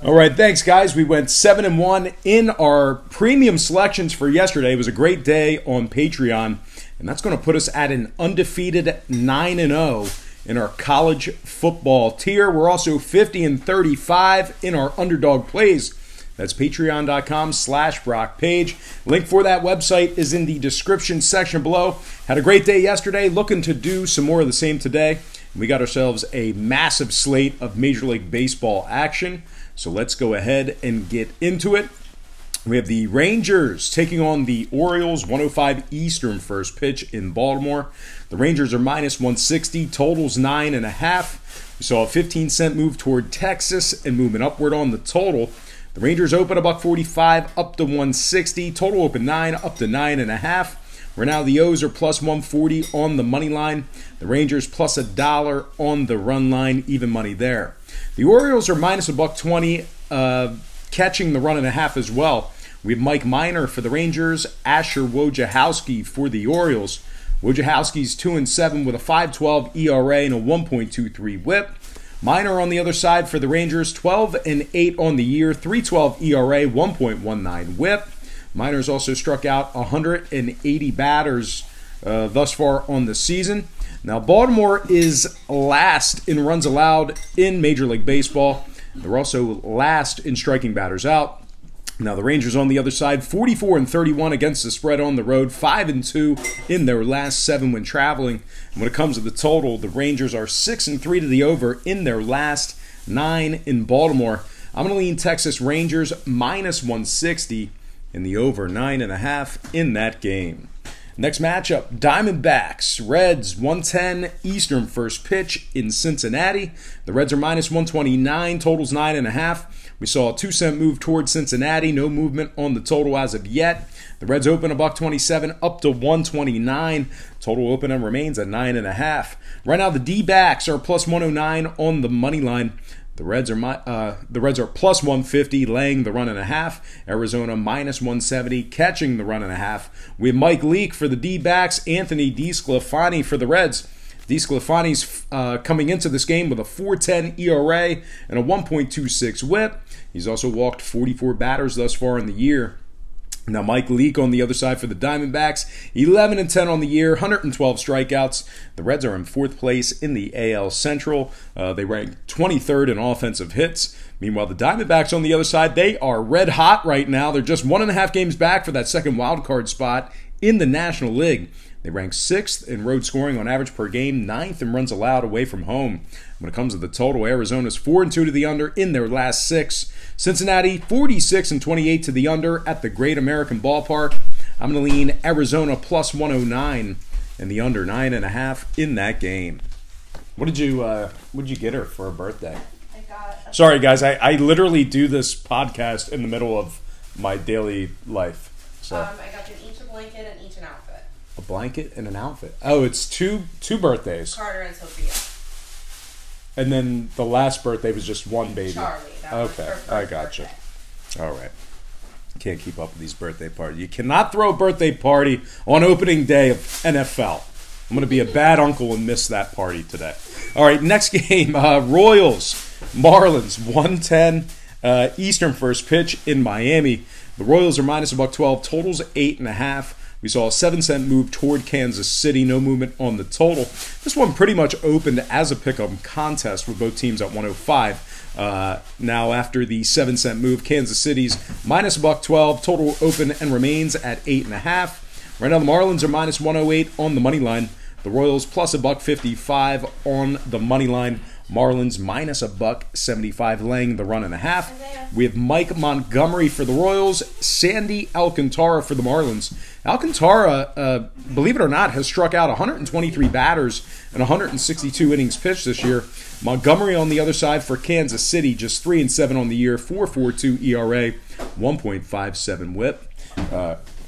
All right, thanks, guys. We went 7-1 in our premium selections for yesterday. It was a great day on Patreon, and that's going to put us at an undefeated 9-0 in our college football tier. We're also 50-35 in our Underdog plays. That's patreon.com/BrockPage. Link for that website is in the description section below. Had a great day yesterday. Looking to do some more of the same today. We got ourselves a massive slate of Major League Baseball action. So let's go ahead and get into it. We have the Rangers taking on the Orioles, 105 Eastern first pitch in Baltimore. The Rangers are -160, totals 9.5. We saw a 15-cent move toward Texas and movement upward on the total. The Rangers open $1.45 up to 160. Total open 9 up to 9.5. Right now the O's are +140 on the money line. The Rangers +$1 on the run line, even money there. The Orioles are -$120, catching the 1.5 as well. We have Mike Minor for the Rangers, Asher Wojciechowski for the Orioles. Wojciechowski's 2-7 with a 5.12 ERA and a 1.23 WHIP. Minor on the other side for the Rangers, 12-8 on the year, 3.12 ERA, 1.19 WHIP. Minor's also struck out 180 batters thus far on the season. Now, Baltimore is last in runs allowed in Major League Baseball. They're also last in striking batters out. Now, the Rangers on the other side, 44-31 against the spread on the road, 5-2 in their last 7 when traveling. And when it comes to the total, the Rangers are 6-3 to the over in their last 9 in Baltimore. I'm going to lean Texas Rangers -160 in the over 9.5 in that game. Next matchup, Diamondbacks, Reds, 110 Eastern first pitch in Cincinnati. The Reds are -129, totals 9.5. We saw a 2-cent move towards Cincinnati, no movement on the total as of yet. The Reds open $1.27 up to 129. Total open and remains at 9.5. Right now the D-backs are +109 on the money line. The Reds are +150, laying the 1.5. Arizona -170, catching the 1.5. We have Mike Leake for the D-backs, Anthony DeSclafani for the Reds. DeSclafani's coming into this game with a 4.10 ERA and a 1.26 WHIP. He's also walked 44 batters thus far in the year. Now, Mike Leake on the other side for the Diamondbacks, 11-10 on the year, 112 strikeouts. The Reds are in 4th place in the AL Central. They rank 23rd in offensive hits. Meanwhile, the Diamondbacks on the other side, they are red hot right now. They're just 1.5 games back for that second wild card spot in the National League. They rank 6th in road scoring on average per game, 9th in runs allowed away from home. When it comes to the total, Arizona's 4-2 to the under in their last 6. Cincinnati, 46-28 to the under at the Great American Ballpark. I'm going to lean Arizona +109 and the under 9.5 in that game. What did you get her for her birthday? Sorry, guys, I literally do this podcast in the middle of my daily life. So I got them each a blanket and each an outfit. A blanket and an outfit. Oh, it's two birthdays. Carter and Sophia. And then the last birthday was just one baby. Charlie. That Okay, was her I first gotcha. birthday. All right. Can't keep up with these birthday parties. You cannot throw a birthday party on opening day of NFL. I'm going to be a bad uncle and miss that party today. All right, next game, Royals, Marlins, 110 Eastern first pitch in Miami. The Royals are -$112, totals 8.5. We saw a 7-cent move toward Kansas City, no movement on the total. This one pretty much opened as a pick-em contest with both teams at 105. Now, after the 7-cent move, Kansas City's -$112, total open and remains at 8.5. Right now, the Marlins are -108 on the money line. The Royals +$155 on the money line. Marlins -$175, laying the 1.5. We have Mike Montgomery for the Royals, Sandy Alcantara for the Marlins. Alcantara, believe it or not, has struck out 123 batters and 162 innings pitched this year. Montgomery on the other side for Kansas City, just 3-7 on the year, 4.42 ERA, 1.57 WHIP.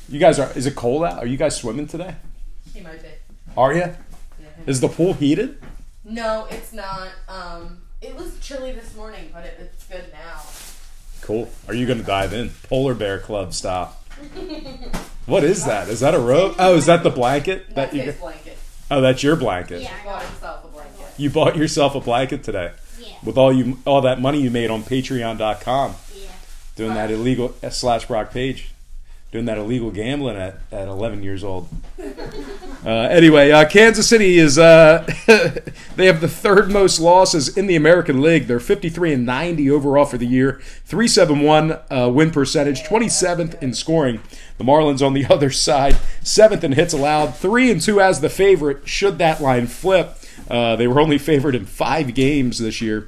You guys is it cold out? Are you guys swimming today? He might be. Are you? Yeah. Is the pool heated? No, it's not. It was chilly this morning, but it's good now. Cool. Are you going to dive in? Polar Bear Club style. What is that? Is that a robe? Oh, is that the blanket? That's his blanket. Oh, that's your blanket. Yeah. He bought himself a blanket. You bought yourself a blanket today. Yeah. with all that money you made on Patreon.com. Yeah. Doing that illegal /Brock Page. Doing that illegal gambling at 11 years old. Anyway, Kansas City is they have the third most losses in the American League. They're 53-90 overall for the year, 3.71 win percentage, 27th in scoring. The Marlins on the other side, 7th in hits allowed, 3-2 as the favorite. Should that line flip, they were only favored in 5 games this year.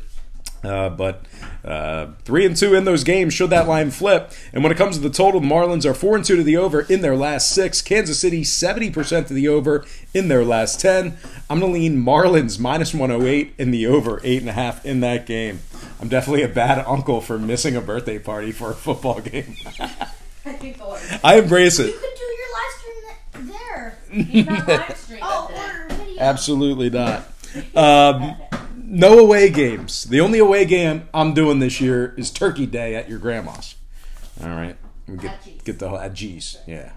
But 3-2 in those games should that line flip. And when it comes to the total, the Marlins are 4-2 to the over in their last 6. Kansas City 70% to the over in their last 10. I'm going to lean Marlins -108 in the over 8.5 in that game. I'm definitely a bad uncle for missing a birthday party for a football game. I embrace it. You could do your live stream there. He's not live streaming or video. Absolutely not. No away games. The only away game I'm doing this year is Turkey Day at your grandma's. All right. Get the at G's. Yeah.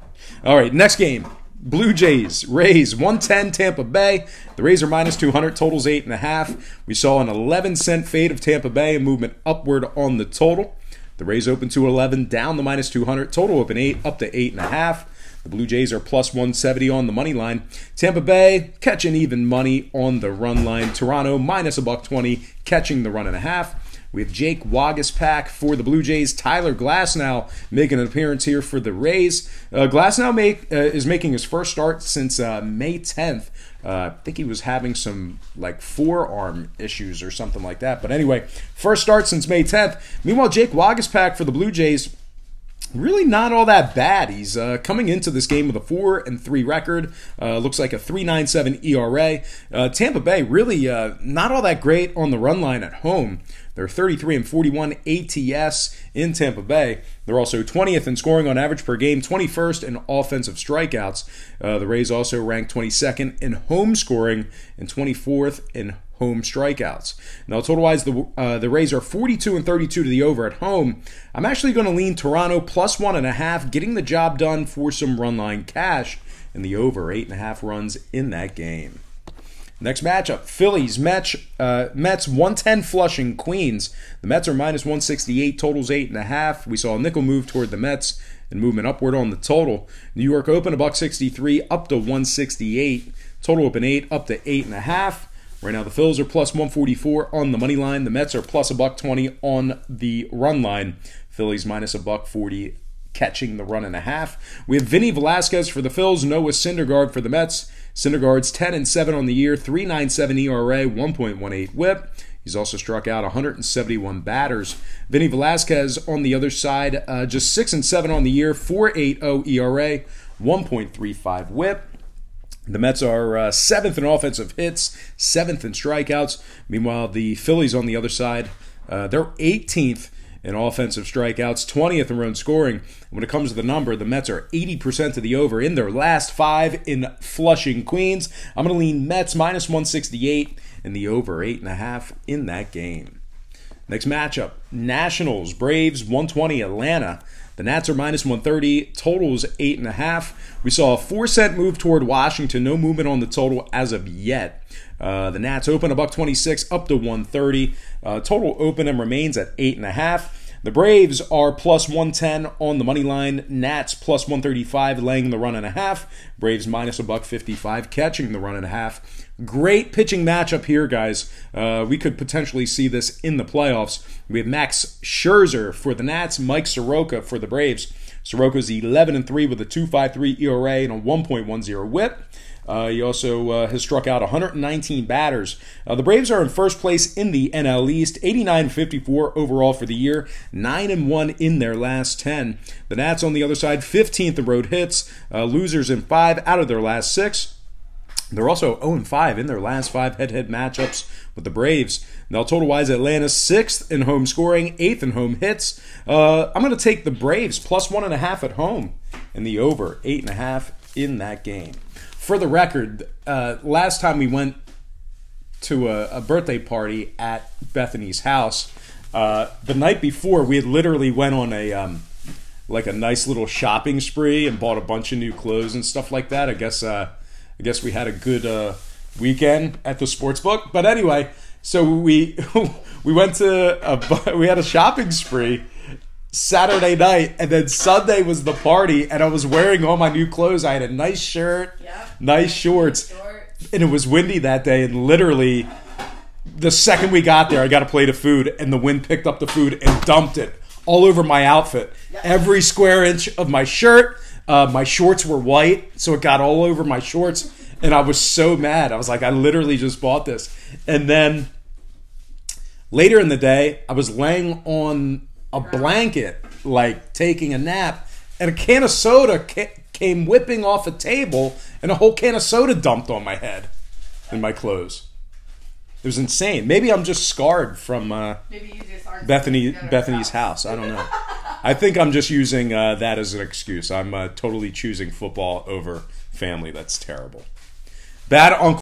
All right. Next game. Blue Jays, Rays, 110 Tampa Bay. The Rays are -200, totals 8.5. We saw an 11-cent fade of Tampa Bay and movement upward on the total. The Rays open to 11, down the -200, total open 8, up to 8.5. The Blue Jays are +170 on the money line. Tampa Bay catching even money on the run line. Toronto -$1.20, catching the 1.5. We have Jake Waguespack for the Blue Jays. Tyler Glasnow making an appearance here for the Rays. Glasnow is making his first start since May 10th. I think he was having some forearm issues or something like that. But anyway, first start since May 10th. Meanwhile, Jake Waguespack for the Blue Jays, really not all that bad. He's coming into this game with a 4-3 record. Looks like a 3.97 ERA. Tampa Bay really not all that great on the run line at home. They're 33-41 ATS in Tampa Bay. They're also 20th in scoring on average per game, 21st in offensive strikeouts. The Rays also ranked 22nd in home scoring and 24th in home strikeouts. Now, total-wise, the Rays are 42-32 to the over at home. I'm actually going to lean Toronto +1.5, getting the job done for some run line cash in the over 8.5 runs in that game. Next matchup, Phillies, Mets 110 Flushing, Queens. The Mets are -168, totals 8.5. We saw a nickel move toward the Mets and movement upward on the total. New York open $1.63 up to 168. Total open 8 up to 8.5. Right now the Phils are +144 on the money line. The Mets are +$1.20 on the run line. Phillies -$1.40 catching the 1.5. We have Vinny Velasquez for the Phils, Noah Syndergaard for the Mets. Syndergaard's 10-7 on the year, 3.97 ERA, 1.18 WHIP. He's also struck out 171 batters. Vinny Velasquez on the other side, just 6-7 on the year, 4.80 ERA, 1.35 WHIP. The Mets are 7th in offensive hits, 7th in strikeouts. Meanwhile, the Phillies on the other side, they're 18th in offensive strikeouts, 20th in run scoring. When it comes to the number, the Mets are 80% to the over in their last 5 in Flushing, Queens. I'm going to lean Mets -168 and the over 8.5 in that game. Next matchup, Nationals, Braves, 120 Atlanta. The Nats are -130, totals 8.5. We saw a 4-cent move toward Washington, no movement on the total as of yet. The Nats open $1.26 up to 130. Total open and remains at 8.5. The Braves are +110 on the money line. Nats +135 laying the 1.5. Braves -$1.55 catching the 1.5. Great pitching matchup here, guys. We could potentially see this in the playoffs. We have Max Scherzer for the Nats, Mike Soroka for the Braves. Soroka's 11-3 with a 2.53 ERA and a 1.10 WHIP. He also has struck out 119 batters. The Braves are in first place in the NL East, 89-54 overall for the year, 9-1 in their last 10. The Nats on the other side, 15th in road hits, losers in 5 out of their last 6. They're also 0-5 in their last 5 head-to-head matchups with the Braves. Now, total-wise, Atlanta's 6th in home scoring, 8th in home hits. I'm going to take the Braves +1.5 at home and the over 8.5 in that game. For the record, last time we went to a birthday party at Bethany's house, the night before we had literally went on a nice little shopping spree and bought a bunch of new clothes and stuff like that. I guess we had a good weekend at the sports book. But anyway, So we went to we had a shopping spree Saturday night, and then Sunday was the party, and I was wearing all my new clothes. I had a nice shirt, nice shorts, and it was windy that day, and literally the second we got there, I got a plate of food, and the wind picked up the food and dumped it all over my outfit. Every square inch of my shirt. My shorts were white, so it got all over my shorts, and I was so mad. I was like, I literally just bought this. And then later in the day, I was laying on a blanket, like taking a nap, and a can of soda came whipping off a table, and a whole can of soda dumped on my head and my clothes. It was insane. Maybe I'm just scarred from Bethany's house. I don't know. I think I'm just using that as an excuse. I'm totally choosing football over family. That's terrible. Bad uncle.